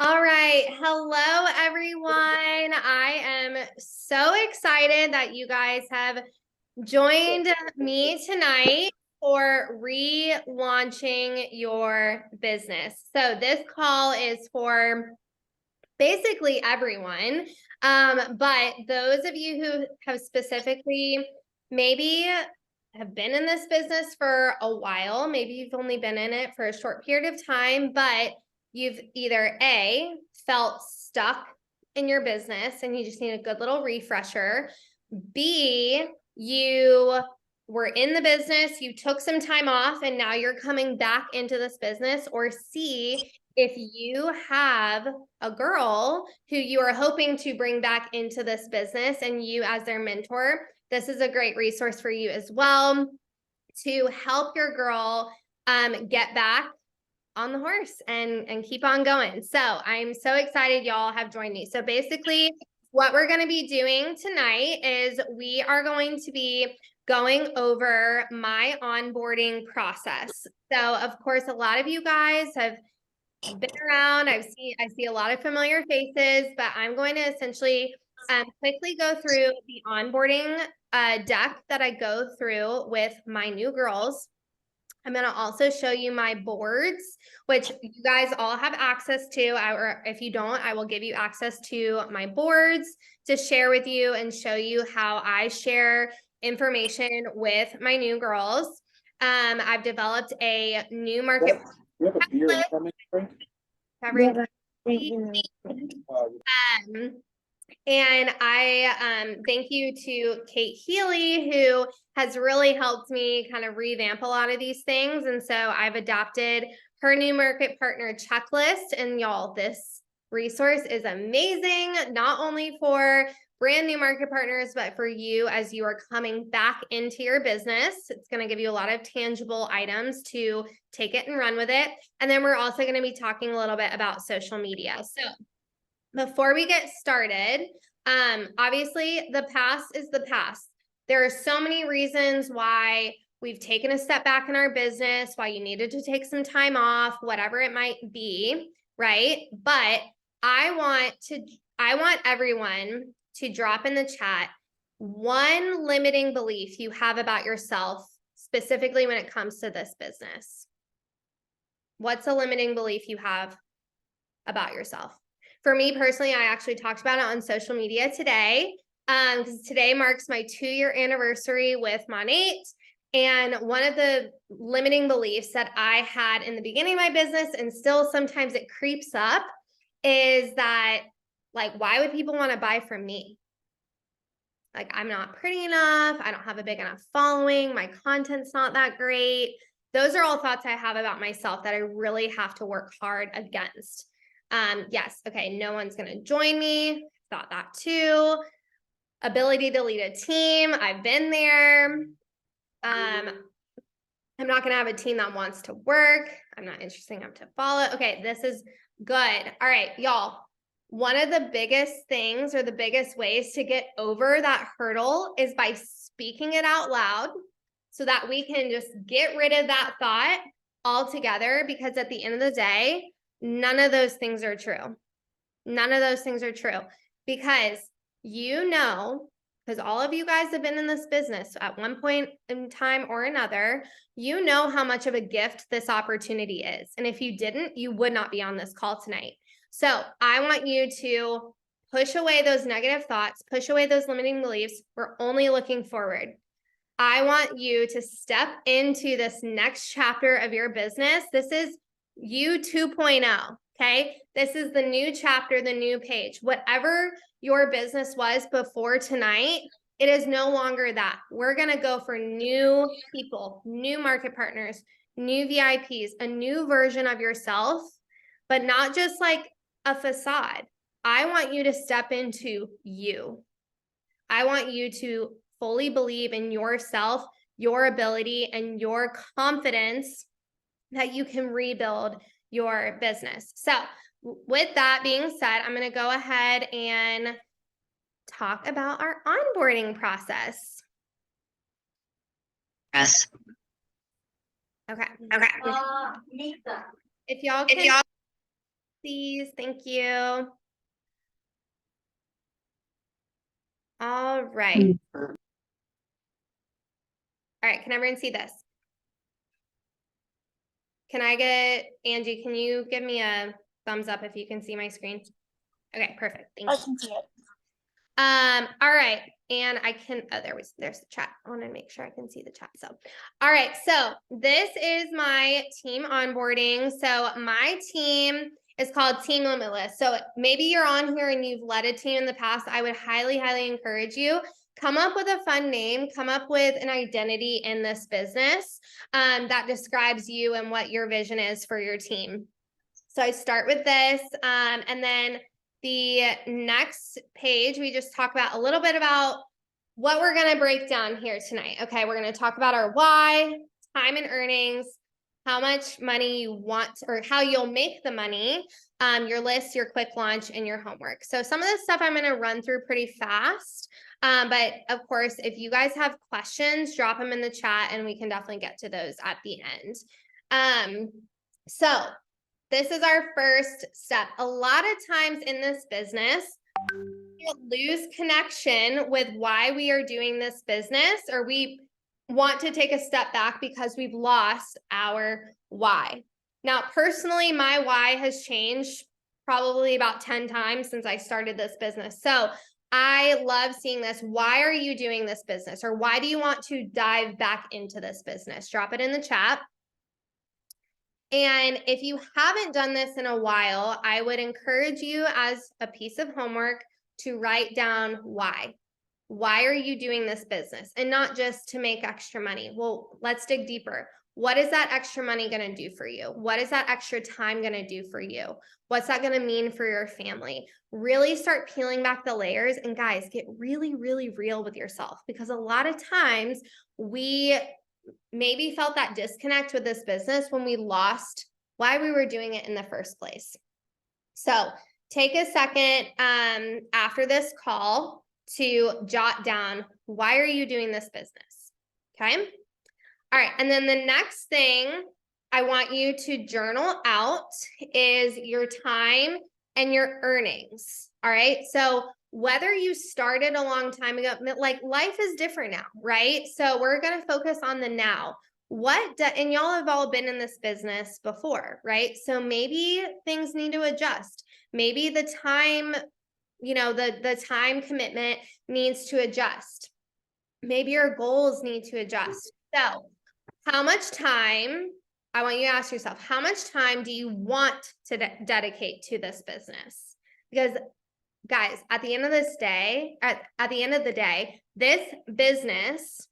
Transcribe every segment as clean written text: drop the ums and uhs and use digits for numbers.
All right. Hello, everyone. I am so excited that you guys have joined me tonight for relaunching your business. So this call is for basically everyone. But those of you who have specifically maybe have been in this business for a while, maybe you've only been in it for a short period of time, but you've either A, felt stuck in your business and you just need a good little refresher. B, you were in the business, you took some time off, and now you're coming back into this business. Or C, if you have a girl who you are hoping to bring back into this business and you as their mentor, this is a great resource for you as well to help your girl get back on the horse and keep on going. So I'm so excited y'all have joined me. So basically what we're going to be doing tonight is we are going to be going over my onboarding process. So of course, a lot of you guys have been around. I see a lot of familiar faces, but I'm going to essentially quickly go through the onboarding deck that I go through with my new girls. I'm going to also show you my boards, which you guys all have access to. Or if you don't, I will give you access to my boards to share with you and show you how I share information with my new girls. I've developed a new market. You have a beer coming drink? And I thank you to Kate Healy, who has really helped me kind of revamp a lot of these things. And so I've adopted her new market partner checklist. And y'all, this resource is amazing, not only for brand new market partners, but for you as you are coming back into your business. It's going to give you a lot of tangible items to take it and run with it. And then we're also going to be talking a little bit about social media. So before we get started, obviously the past is the past. There are so many reasons why we've taken a step back in our business, why you needed to take some time off, whatever it might be, right? But I want everyone to drop in the chat one limiting belief you have about yourself, specifically when it comes to this business. What's a limiting belief you have about yourself? For me personally, I actually talked about it on social media today, because today marks my 2-year anniversary with Monat. And one of the limiting beliefs that I had in the beginning of my business, and still sometimes it creeps up, is that, like, why would people want to buy from me? Like, I'm not pretty enough. I don't have a big enough following. My content's not that great. Those are all thoughts I have about myself that I really have to work hard against. Yes. Okay. No one's going to join me. Thought that too. Ability to lead a team. I've been there. I'm not going to have a team that wants to work. I'm not interested enough to follow. Okay. This is good. All right, y'all. One of the biggest things or the biggest ways to get over that hurdle is by speaking it out loud so that we can just get rid of that thought altogether, because at the end of the day, none of those things are true. None of those things are true, because because all of you guys have been in this business at one point in time or another, you know how much of a gift this opportunity is. And if you didn't, you would not be on this call tonight. So I want you to push away those negative thoughts, push away those limiting beliefs. We're only looking forward. I want you to step into this next chapter of your business. This is you 2.0. Okay. This is the new chapter, the new page. Whatever your business was before tonight, it is no longer that. We're going to go for new people, new market partners, new VIPs, a new version of yourself, but not just like a facade. I want you to step into you. I want you to fully believe in yourself, your ability, and your confidence that you can rebuild your business. So with that being said, I'm going to go ahead and talk about our onboarding process. Yes. Okay. If y'all can Pisces. Thank you. All right. All right. Can everyone see this? Can I get, Angie, can you give me a thumbs up if you can see my screen? Okay, perfect. Thank I you. can see it. All right. And I can, oh, there's the chat. I want to make sure I can see the chat. So, all right. So this is my team onboarding. So my team is called Team Limitless. So maybe you're on here and you've led a team in the past. I would highly, highly encourage you. Come up with a fun name, come up with an identity in this business that describes you and what your vision is for your team. So I start with this, and then the next page, we just talk about a little bit about what we're going to break down here tonight. Okay, we're going to talk about our why, time and earnings, how much money you want or how you'll make the money, your list, your quick launch, and your homework. So some of this stuff I'm going to run through pretty fast. But of course, if you guys have questions, drop them in the chat and we can definitely get to those at the end. So this is our first step. A lot of times in this business, we lose connection with why we are doing this business, or we want to take a step back because we've lost our why. Now, personally, my why has changed probably about 10 times since I started this business. So I love seeing this. Why are you doing this business? Or why do you want to dive back into this business? Drop it in the chat. And if you haven't done this in a while, I would encourage you as a piece of homework to write down why. Why are you doing this business? And not just to make extra money. Well, let's dig deeper. What is that extra money going to do for you? What is that extra time going to do for you? What's that going to mean for your family? Really start peeling back the layers. And guys, get really, really real with yourself, because a lot of times we maybe felt that disconnect with this business when we lost why we were doing it in the first place. So take a second after this call to jot down, why are you doing this business? Okay. All right. And then the next thing I want you to journal out is your time and your earnings. All right. So whether you started a long time ago, like life is different now, right? So we're going to focus on the now. And y'all have all been in this business before, right? So maybe things need to adjust. Maybe the time, the time commitment needs to adjust. Maybe your goals need to adjust. So how much time, I want you to ask yourself, how much time do you want to dedicate to this business? Because guys, at the end of this day, at the end of the day, this business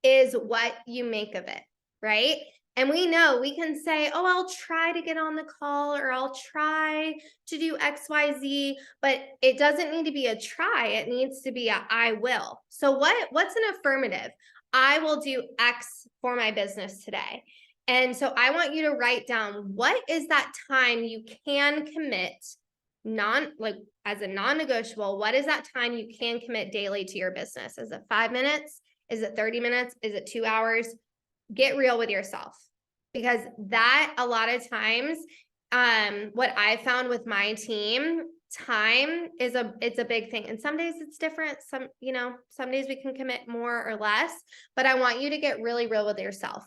is what you make of it, right? And we know we can say, oh, I'll try to get on the call, or I'll try to do XYZ, but it doesn't need to be a try. It needs to be a I will. So what's an affirmative? I will do X for my business today. And so I want you to write down, what is that time you can commit as a non-negotiable? What is that time you can commit daily to your business? Is it 5 minutes? Is it 30 minutes? Is it 2 hours? Get real with yourself, because that a lot of times, what I found with my team, time it's a big thing. And some days it's different. Some days we can commit more or less, but I want you to get really real with yourself.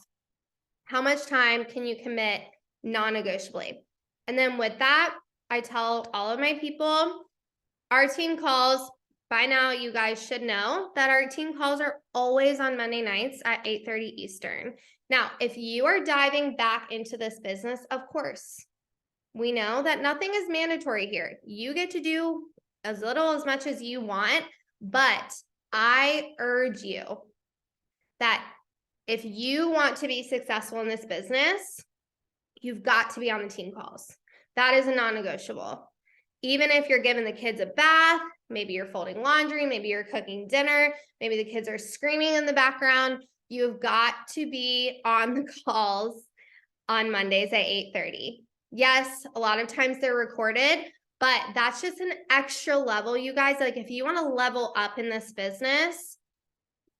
How much time can you commit non-negotiably? And then with that, I tell all of my people, our team calls, by now you guys should know that our team calls are always on Monday nights at 8:30 Eastern. Now, if you are diving back into this business, of course, we know that nothing is mandatory here. You get to do as little as much as you want, but I urge you that if you want to be successful in this business, you've got to be on the team calls. That is a non-negotiable. Even if you're giving the kids a bath, maybe you're folding laundry, maybe you're cooking dinner, maybe the kids are screaming in the background, you've got to be on the calls on Mondays at 8:30. Yes, a lot of times they're recorded, but that's just an extra level, you guys. Like if you want to level up in this business,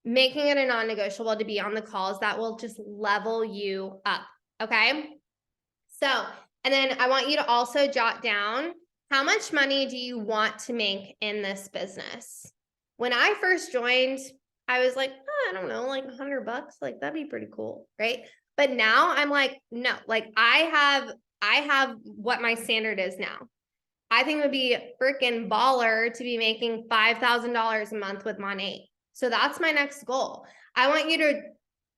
making it a non-negotiable to be on the calls, that will just level you up. Okay. So And then I want you to also jot down, how much money do you want to make in this business? When I first joined, I was like, oh, I don't know, like $100, like that'd be pretty cool, right? But now I'm like, no, like I have what my standard is now. I think it would be freaking baller to be making $5,000 a month with Monat. So that's my next goal. I want you to,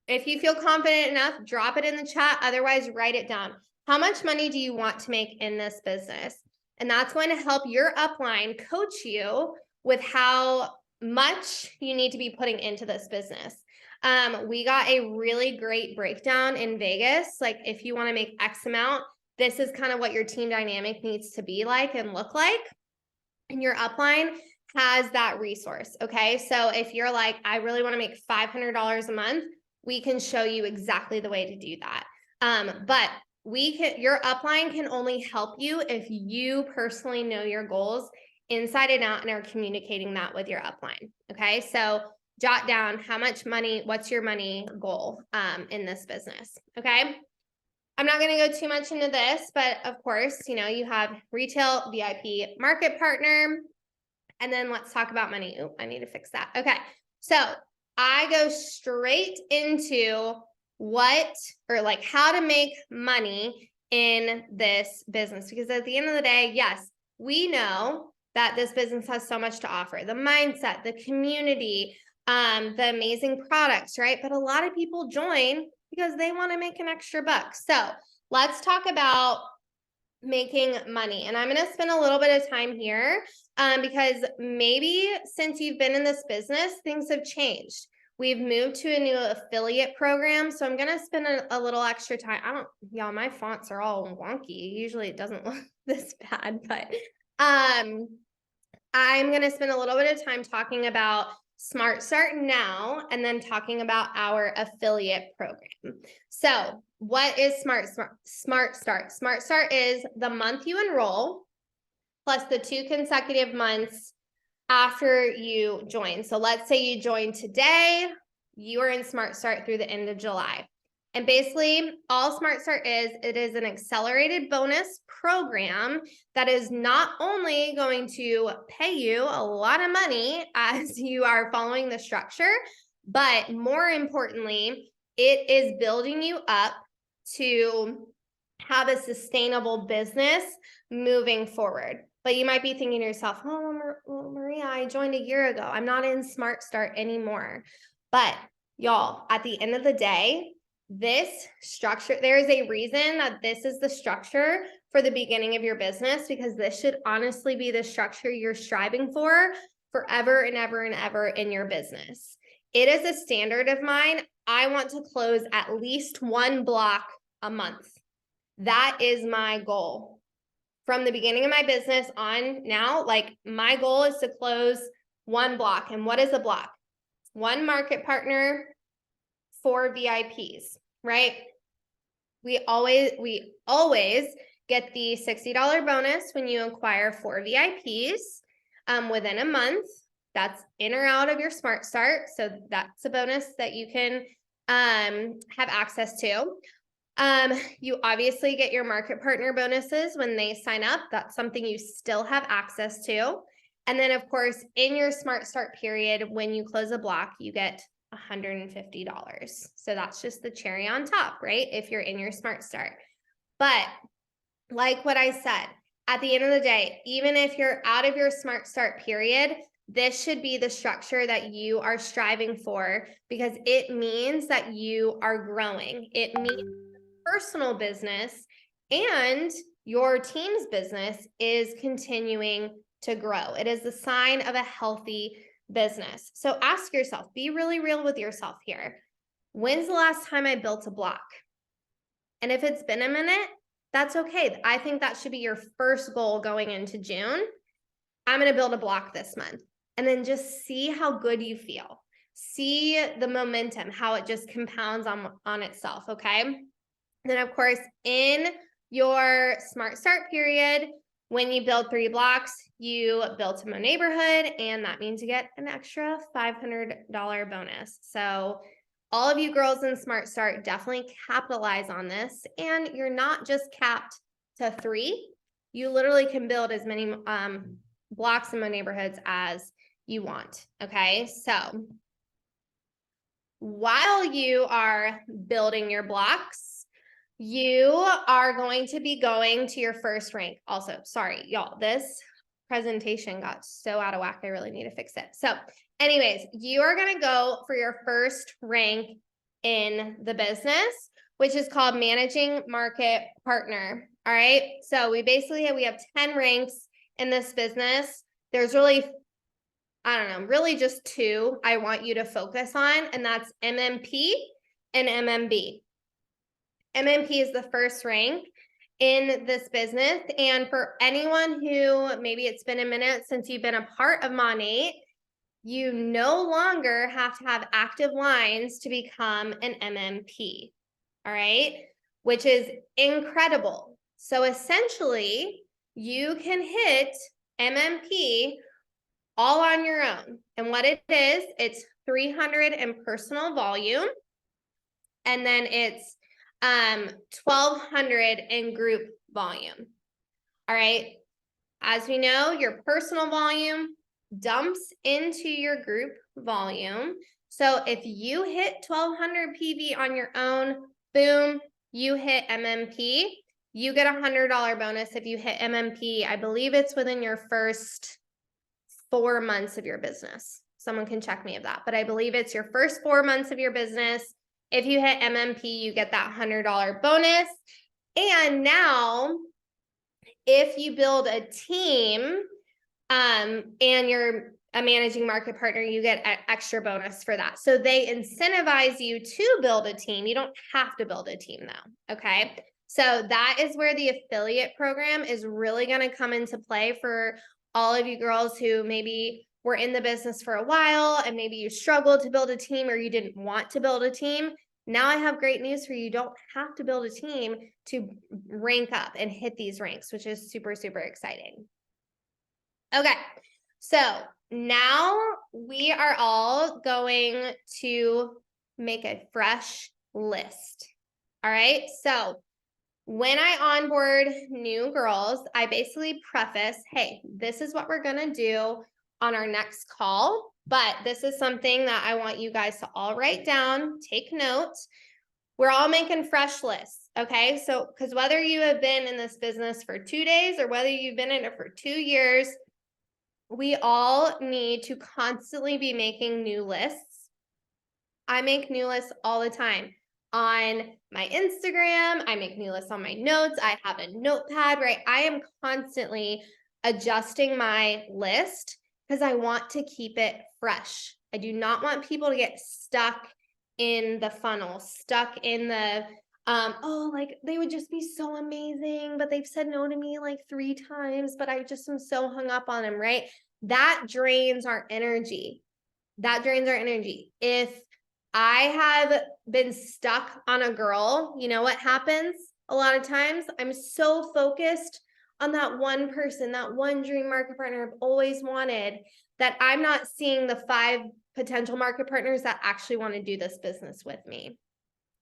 if you feel confident enough, drop it in the chat. Otherwise, write it down. How much money do you want to make in this business? And that's going to help your upline coach you with how much you need to be putting into this business. We got a really great breakdown in Vegas. Like if you want to make X amount, this is kind of what your team dynamic needs to be like and look like. And your upline has that resource. Okay. So if you're like, I really want to make $500 a month, we can show you exactly the way to do that. But your upline can only help you if you personally know your goals inside and out and are communicating that with your upline. Okay. So jot down how much money, what's your money goal in this business. Okay. I'm not going to go too much into this, but of course, you know, you have retail, VIP, market partner, and then let's talk about money. Oh, I need to fix that. Okay. So I go straight into how to make money in this business, because at the end of the day, yes, we know that this business has so much to offer, the mindset, the community, the amazing products, right? But a lot of people join because they want to make an extra buck. So let's talk about making money. And I'm going to spend a little bit of time here because maybe since you've been in this business, things have changed. We've moved to a new affiliate program. So I'm going to spend a little extra time. Y'all, my fonts are all wonky. Usually it doesn't look this bad, but I'm going to spend a little bit of time talking about Smart Start now, and then talking about our affiliate program. So what is Smart Start? Smart Start is the month you enroll plus the 2 consecutive months after you join. So let's say you join today, you are in Smart Start through the end of July. And basically all Smart Start is, it is an accelerated bonus program that is not only going to pay you a lot of money as you are following the structure, but more importantly, it is building you up to have a sustainable business moving forward. But you might be thinking to yourself, oh, Maria, I joined a year ago. I'm not in Smart Start anymore. But y'all, at the end of the day, this structure, there is a reason that this is the structure for the beginning of your business, because this should honestly be the structure you're striving for forever and ever and ever in your business. It is a standard of mine. I want to close at least 1 block a month. That is my goal. From the beginning of my business on now, like my goal is to close 1 block. And what is a block? 1 market partner, 4 VIPs, right? We always get the $60 bonus when you acquire 4 VIPs within a month. That's in or out of your Smart Start. So that's a bonus that you can have access to. You obviously get your market partner bonuses when they sign up. That's something you still have access to. And then of course, in your Smart Start period, when you close a block, you get $150. So that's just the cherry on top, right? If you're in your Smart Start. But like what I said, at the end of the day, even if you're out of your Smart Start period, this should be the structure that you are striving for, because it means that you are growing. It means personal business and your team's business is continuing to grow. It is the sign of a healthy business. So ask yourself, be really real with yourself here. When's the last time I built a block? And if it's been a minute, that's okay. I think that should be your first goal going into June. I'm going to build a block this month, and then just see how good you feel. See the momentum, how it just compounds on itself. Okay. Then of course, in your Smart Start period, when you build 3 blocks, you build to a neighborhood, and that means you get an extra $500 bonus. So all of you girls in Smart Start, definitely capitalize on this. And you're not just capped to 3, you literally can build as many blocks in my neighborhoods as you want. Okay, so while you are building your blocks, you are going to be going to your first rank. Also, sorry, y'all, this presentation got so out of whack. I really need to fix it. So anyways, you are going to go for your first rank in the business, which is called Managing Market Partner. All right. So we have 10 ranks in this business. There's really, I don't know, really just 2 I want you to focus on, and that's MMP and MMB. MMP is the first rank in this business. And for anyone who maybe it's been a minute since you've been a part of Monat, you no longer have to have active lines to become an MMP. All right, which is incredible. So essentially, you can hit MMP all on your own. And what it is, it's 300 in personal volume, and then it's 1,200 in group volume. All right. As we know, your personal volume dumps into your group volume. So if you hit 1,200 PV on your own, boom, you hit MMP. You get $100 bonus if you hit MMP. I believe it's within your first 4 months of your business. Someone can check me of that, but I believe it's your first 4 months of your business. If you hit MMP, you get that $100 bonus. And now, if you build a team and you're a managing market partner, you get an extra bonus for that. So they incentivize you to build a team. You don't have to build a team though, okay? So that is where the affiliate program is really going to come into play for all of you girls who maybe were in the business for a while and maybe you struggled to build a team or you didn't want to build a team. Now I have great news for you. You don't have to build a team to rank up and hit these ranks, which is super, super exciting. Okay, so now we are all going to make a fresh list. All right, so when I onboard new girls, I basically preface, hey, this is what we're gonna do on our next call, but this is something that I want you guys to all write down, take notes. We're all making fresh lists, okay? So, because whether you have been in this business for 2 days or whether you've been in it for 2 years, we all need to constantly be making new lists. I make new lists all the time. On my Instagram, I make new lists on my notes. I have a notepad, right? I am constantly adjusting my list because I want to keep it fresh. I do not want people to get stuck in the funnel, stuck in the, oh, like they would just be so amazing, but they've said no to me like 3 times, but I just am so hung up on them, right? That drains our energy. That drains our energy. If I have been stuck on a girl, you know what happens a lot of times? I'm so focused on that one person, that one dream market partner I've always wanted, that I'm not seeing the 5 potential market partners that actually want to do this business with me.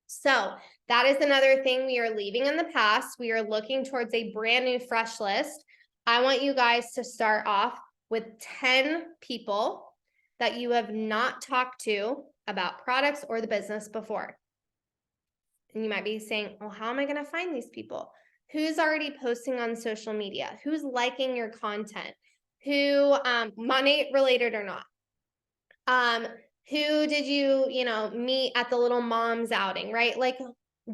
So that is another thing we are leaving in the past. We are looking towards a brand new fresh list. I want you guys to start off with 10 people that you have not talked to about products or the business before. And you might be saying, well, how am I going to find these people? Who's already posting on social media? Who's liking your content? Who, Monat related or not? Who did you meet at the little mom's outing, right? Like,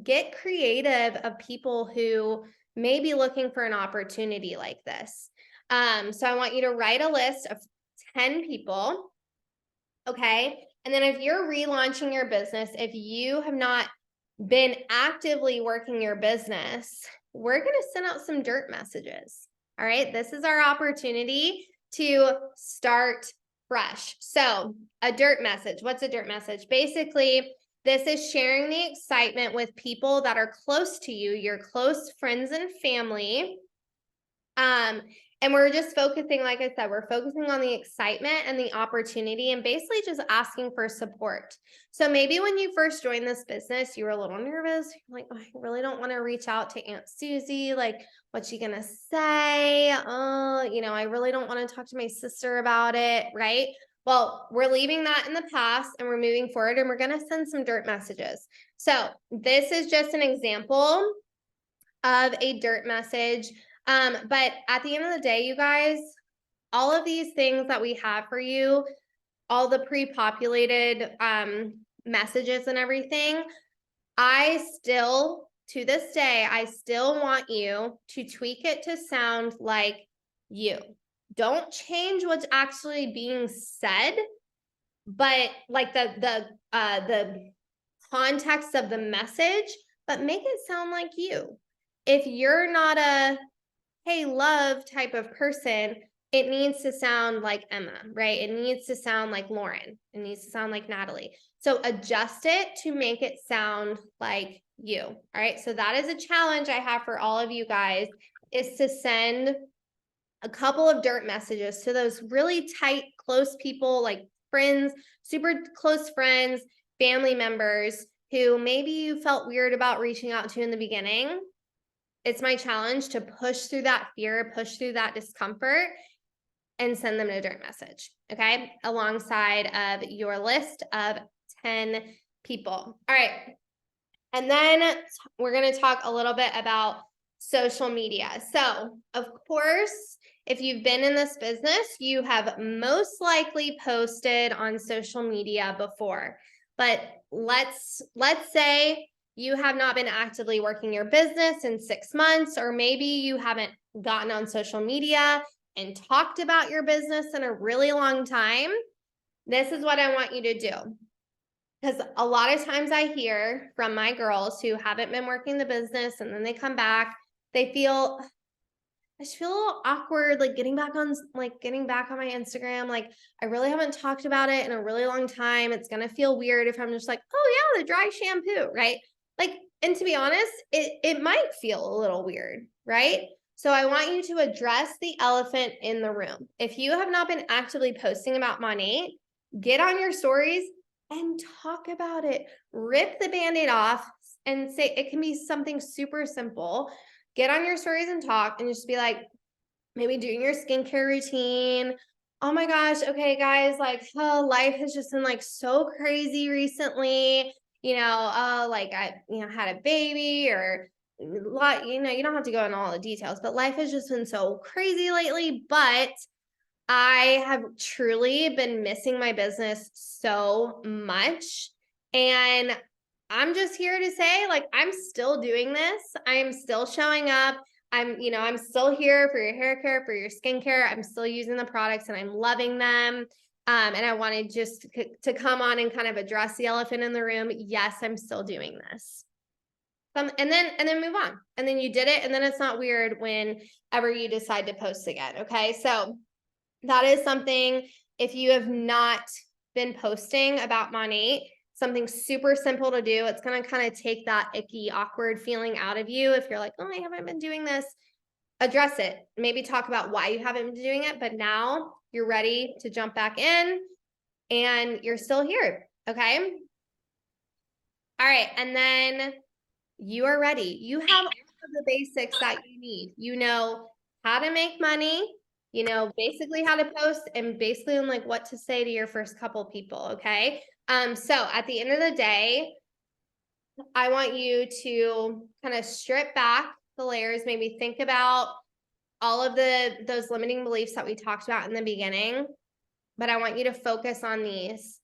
get creative of people who may be looking for an opportunity like this. So I want you to write a list of 10 people. Okay. And then if you're relaunching your business, if you have not been actively working your business, we're going to send out some dirt messages. All right. This is our opportunity to start fresh. So a dirt message. What's a dirt message? Basically, this is sharing the excitement with people that are close to you, your close friends and family, And we're just focusing, like I said, we're focusing on the excitement and the opportunity and basically just asking for support. So maybe when you first joined this business, you were a little nervous. You're like, oh, I really don't want to reach out to Aunt Susie. Like, what's she going to say? I really don't want to talk to my sister about it, right? Well, we're leaving that in the past and we're moving forward and we're going to send some dirt messages. So this is just an example of a dirt message. But at the end of the day, you guys, all of these things that we have for you, all the pre-populated messages and everything, to this day, I still want you to tweak it to sound like you. Don't change what's actually being said, but like the context of the message, but make it sound like you. If you're not a hey, love type of person, it needs to sound like Emma, right? It needs to sound like Lauren. It needs to sound like Natalie. So adjust it to make it sound like you. All right. So that is a challenge I have for all of you guys, is to send a couple of dirt messages to those really tight, close people, like friends, super close friends, family members who maybe you felt weird about reaching out to in the beginning. It's my challenge to push through that fear, push through that discomfort, and send them a dirt message, okay? Alongside of your list of 10 people. All right. And then we're going to talk a little bit about social media. So, of course, if you've been in this business, you have most likely posted on social media before. But let's say you have not been actively working your business in 6 months, or maybe you haven't gotten on social media and talked about your business in a really long time. This is what I want you to do. Because a lot of times I hear from my girls who haven't been working the business and then they come back, I just feel a little awkward, like getting back on my Instagram. Like, I really haven't talked about it in a really long time. It's going to feel weird if I'm just like, oh yeah, the dry shampoo, right? Like, and to be honest, it might feel a little weird, right? So I want you to address the elephant in the room. If you have not been actively posting about Monat, get on your stories and talk about it. Rip the Band-Aid off and say, it can be something super simple. Get on your stories and talk and just be like, maybe doing your skincare routine. Oh my gosh, okay, guys, like, life has just been like so crazy recently. Like I, had a baby or lot, you don't have to go into all the details, but life has just been so crazy lately. But I have truly been missing my business so much. And I'm just here to say, like, I'm still doing this. I am still showing up. I'm still here for your hair care, for your skincare. I'm still using the products and I'm loving them. And I wanted just to come on and kind of address the elephant in the room. Yes, I'm still doing this. And then move on. And then you did it. And then it's not weird whenever you decide to post again. Okay. So that is something, if you have not been posting about Monat, something super simple to do. It's going to kind of take that icky, awkward feeling out of you. If you're like, oh, I haven't been doing this, address it. Maybe talk about why you haven't been doing it, but now you're ready to jump back in and you're still here. Okay. All right. And then you are ready. You have all of the basics that you need. You know how to make money, basically how to post, and basically on like what to say to your first couple people. Okay. So at the end of the day, I want you to kind of strip back the layers, maybe think about all of those limiting beliefs that we talked about in the beginning, but I want you to focus on these.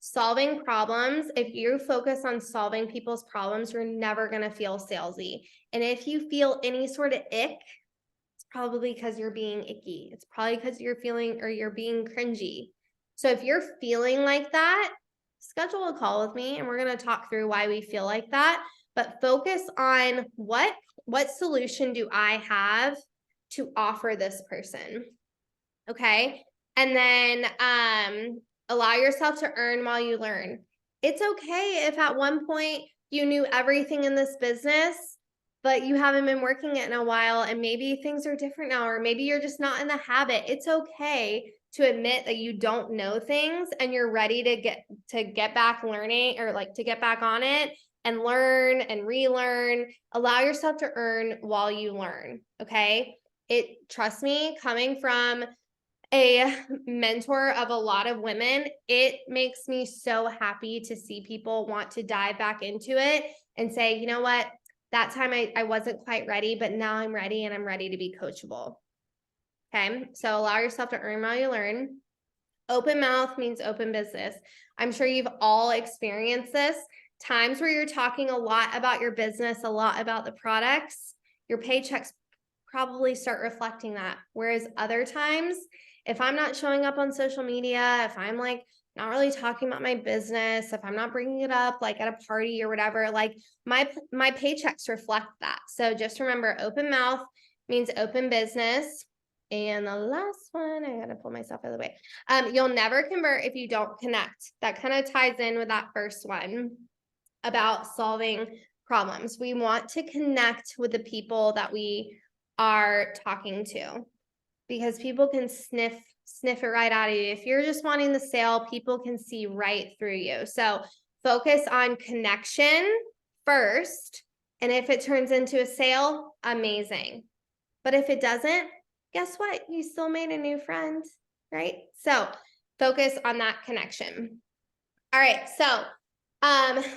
Solving problems. If you focus on solving people's problems, you're never going to feel salesy. And if you feel any sort of ick, it's probably because you're being icky. It's probably because you're being cringy. So if you're feeling like that, schedule a call with me and we're going to talk through why we feel like that. But focus on what solution do I have to offer this person? Okay. And then allow yourself to earn while you learn. It's okay if at one point you knew everything in this business, but you haven't been working it in a while and maybe things are different now, or maybe you're just not in the habit. It's okay to admit that you don't know things and you're ready to get back learning, or like to get back on it and learn and relearn. Allow yourself to earn while you learn. Okay. Trust me, coming from a mentor of a lot of women, it makes me so happy to see people want to dive back into it and say, you know what, that time I wasn't quite ready, but now I'm ready and I'm ready to be coachable. Okay. So allow yourself to earn while you learn. Open mouth means open business. I'm sure you've all experienced this. Times where you're talking a lot about your business, a lot about the products, your paychecks probably start reflecting that. Whereas other times, if I'm not showing up on social media, if I'm like not really talking about my business, if I'm not bringing it up like at a party or whatever, like my paychecks reflect that. So just remember, open mouth means open business. And the last one, I gotta pull myself out of the way. You'll never convert if you don't connect. That kind of ties in with that first one about solving problems. We want to connect with the people that we are talking to, because people can sniff it right out of you. If you're just wanting the sale, people can see right through you. So focus on connection first. And if it turns into a sale, amazing. But if it doesn't, guess what? You still made a new friend, right? So focus on that connection. All right. So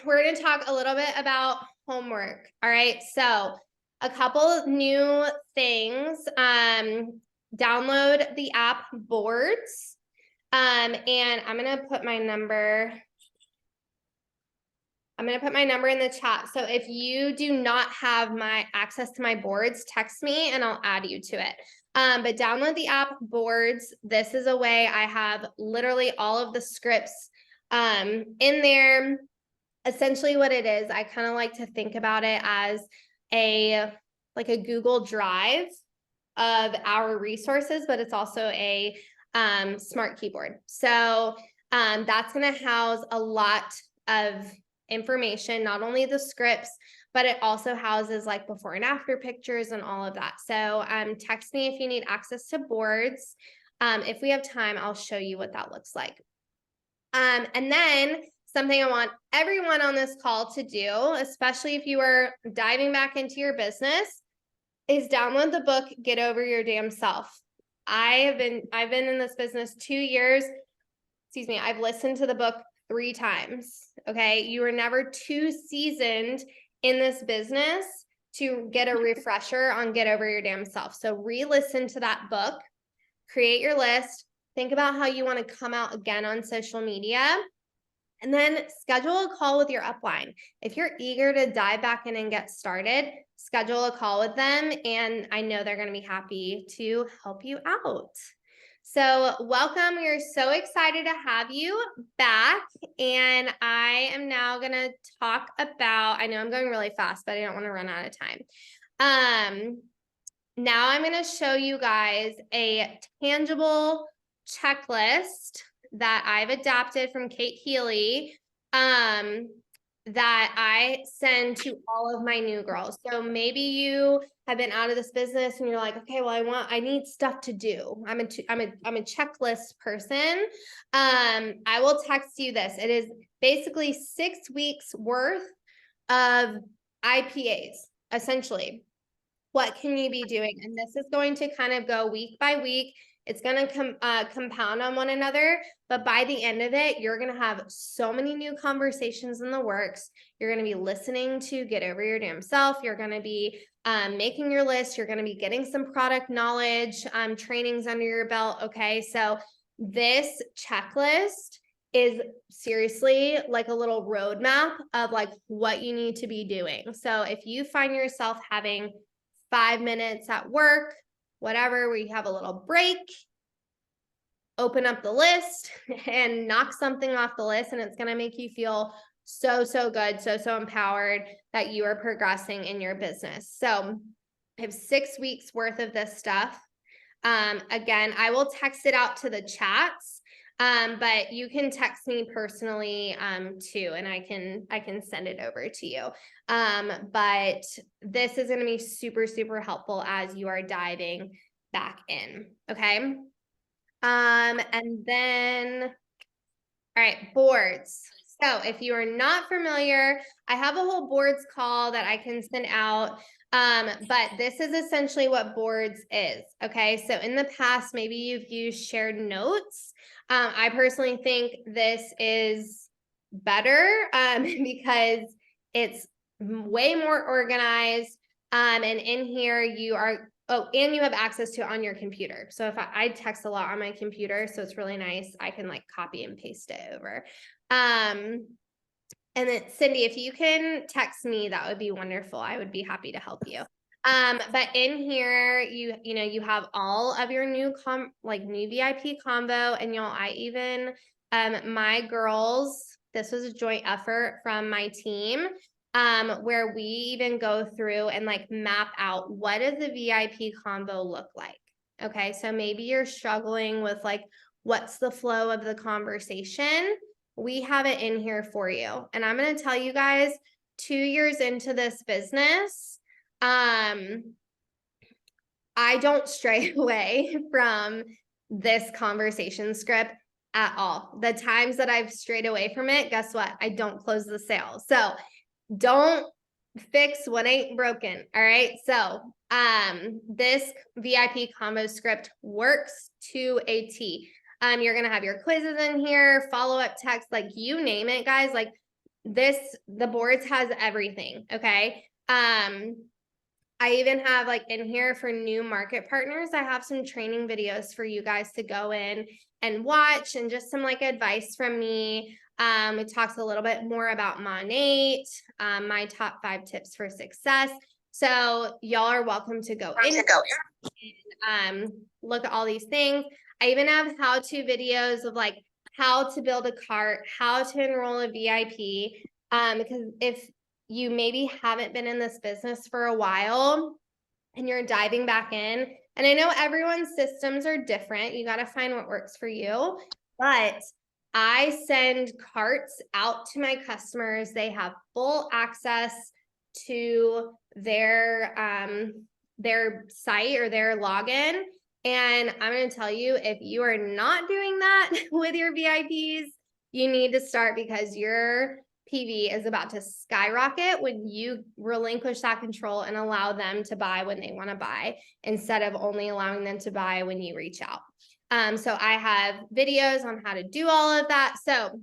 we're going to talk a little bit about homework. All right. So a couple new things. Download the app Boards. And I'm going to put my number. I'm going to put my number in the chat. So if you do not have my access to my boards, text me and I'll add you to it. But download the app Boards. This is a way I have literally all of the scripts in there. Essentially what it is, I kind of like to think about it as like a Google Drive of our resources, but it's also a smart keyboard. So that's going to house a lot of information, not only the scripts, but it also houses like before and after pictures and all of that. So text me if you need access to boards. If we have time, I'll show you what that looks like. And then something I want everyone on this call to do, especially if you are diving back into your business, is download the book, Get Over Your Damn Self. I've been in this business 2 years. Excuse me. I've listened to the book 3 times. Okay. You are never too seasoned in this business to get a refresher on Get Over Your Damn Self. So re-listen to that book, create your list, think about how you want to come out again on social media, and then schedule a call with your upline. If you're eager to dive back in and get started, schedule a call with them, and I know they're going to be happy to help you out. So welcome. We're so excited to have you back. And I am now going to talk about, I know I'm going really fast, but I don't want to run out of time. Now I'm going to show you guys a tangible checklist that I've adapted from Kate Healy, that I send to all of my new girls. So maybe you have been out of this business and you're like, okay, well, I need stuff to do. I'm a checklist person. I will text you this. It is basically 6 weeks worth of IPAs, essentially. What can you be doing? And this is going to kind of go week by week. It's going to compound on one another, but by the end of it, you're going to have so many new conversations in the works. You're going to be listening to Get Over Your Damn Self. You're going to be making your list. You're going to be getting some product knowledge, trainings under your belt. Okay. So this checklist is seriously like a little roadmap of like what you need to be doing. So if you find yourself having 5 minutes at work, whatever, we have a little break, open up the list and knock something off the list. And it's going to make you feel so good, so empowered that you are progressing in your business. So I have 6 weeks worth of this stuff. Again, I will text it out to the chats. But you can text me personally, too, and I can send it over to you. But this is going to be super, super helpful as you are diving back in. Okay. And then, all right, boards. So if you are not familiar, I have a whole boards call that I can send out. But this is essentially what boards is. Okay. So in the past, maybe you've used shared notes. I personally think this is better, because it's way more organized. And in here you are, oh, and you have access to it on your computer. So if I text a lot on my computer, so it's really nice. I can like copy and paste it over. And then Cindy, if you can text me, that would be wonderful. I would be happy to help you. But in here, you know, you have all of your new new VIP combo, and y'all, I even, my girls, this was a joint effort from my team, where we even go through and like map out what does the VIP combo look like. Okay, so maybe you're struggling with like, what's the flow of the conversation? We have it in here for you. And I'm going to tell you guys, 2 years into this business, I don't stray away from this conversation script at all. The times that I've strayed away from it, guess what? I don't close the sale. So don't fix what ain't broken. All right. So this VIP combo script works to a T. You're gonna have your quizzes in here, follow-up text, like you name it, guys. Like this, the boards has everything. Okay. I even have like in here for new market partners, I have some training videos for you guys to go in and watch, and just some like advice from me. It talks a little bit more about Monate, my top 5 tips for success. So y'all are welcome to go in and look at all these things. I even have how-to videos of like how to build a cart, how to enroll a VIP. Because if you maybe haven't been in this business for a while and you're diving back in, and I know everyone's systems are different, you got to find what works for you, but I send carts out to my customers. They have full access to their site or their login. And I'm going to tell you, if you are not doing that with your VIPs, you need to start, because your PV is about to skyrocket when you relinquish that control and allow them to buy when they want to buy, instead of only allowing them to buy when you reach out. So I have videos on how to do all of that. So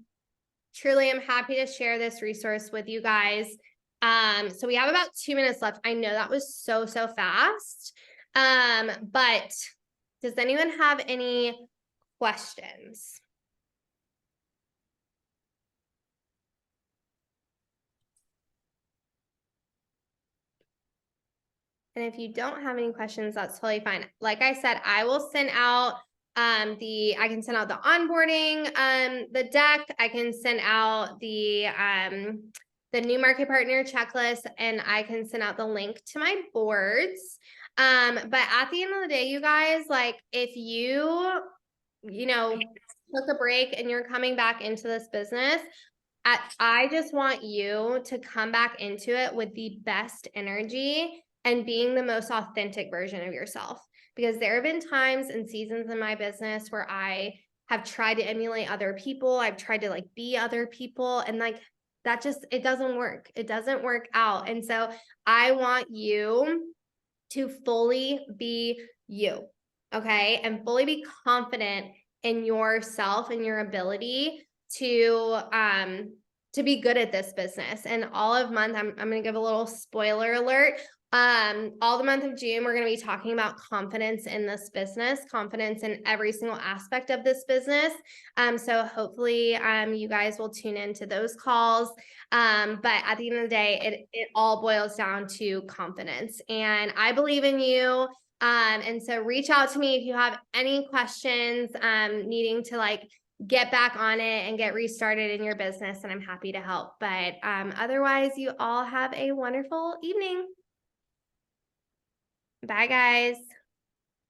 truly, I'm happy to share this resource with you guys. So we have about 2 minutes left. I know that was so fast. But does anyone have any questions? And if you don't have any questions, that's totally fine. Like I said, I will send out I can send out the onboarding, the deck. I can send out the new market partner checklist, and I can send out the link to my boards. But at the end of the day, you guys, like if you took a break and you're coming back into this business, I just want you to come back into it with the best energy and being the most authentic version of yourself. Because there have been times and seasons in my business where I have tried to emulate other people. I've tried to like be other people, and like that just, it doesn't work. It doesn't work out. And so I want you to fully be you, okay? And fully be confident in yourself and your ability to be good at this business. And all of month, I'm going to give a little spoiler alert. All the month of June, we're going to be talking about confidence in this business, confidence in every single aspect of this business. So hopefully, you guys will tune into those calls. But at the end of the day, it all boils down to confidence, and I believe in you. And so reach out to me if you have any questions, needing to like get back on it and get restarted in your business, and I'm happy to help. But otherwise, you all have a wonderful evening. Bye, guys.